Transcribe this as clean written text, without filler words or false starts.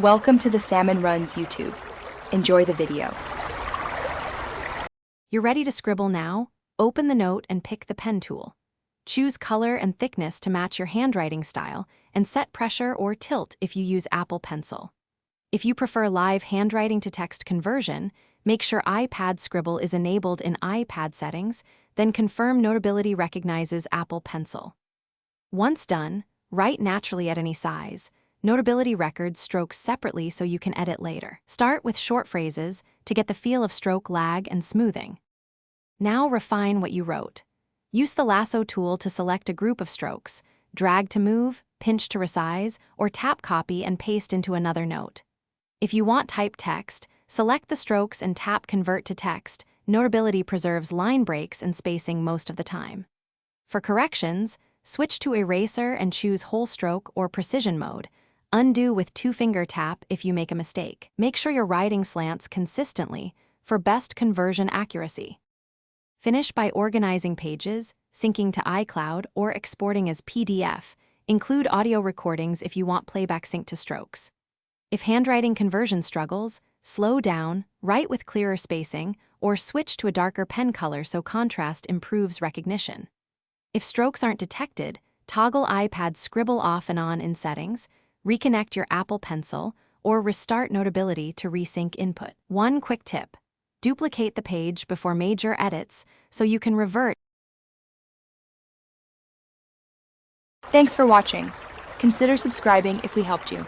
Welcome to the Salmon Runs YouTube. Enjoy the video. You're ready to scribble now? Open the note and pick the pen tool. Choose color and thickness to match your handwriting style, and set pressure or tilt if you use Apple Pencil. If you prefer live handwriting to text conversion, make sure iPad Scribble is enabled in iPad settings, then confirm Notability recognizes Apple Pencil. Once done, write naturally at any size. Notability records strokes separately so you can edit later. Start with short phrases to get the feel of stroke lag and smoothing. Now refine what you wrote. Use the lasso tool to select a group of strokes, drag to move, pinch to resize, or tap copy and paste into another note. If you want typed text, select the strokes and tap Convert to Text. Notability preserves line breaks and spacing most of the time. For corrections, switch to Eraser and choose Whole Stroke or Precision Mode. Undo with two-finger tap if you make a mistake. Make sure your writing slants consistently for best conversion accuracy. Finish by organizing pages, syncing to iCloud, or exporting as PDF. Include audio recordings if you want playback sync to strokes. If handwriting conversion struggles, slow down, write with clearer spacing, or switch to a darker pen color so contrast improves recognition. If strokes aren't detected, toggle iPad Scribble off and on in settings, reconnect your Apple Pencil, or restart Notability to resync input. One quick tip: duplicate the page before major edits so you can revert. Thanks for watching. Consider subscribing if we helped you.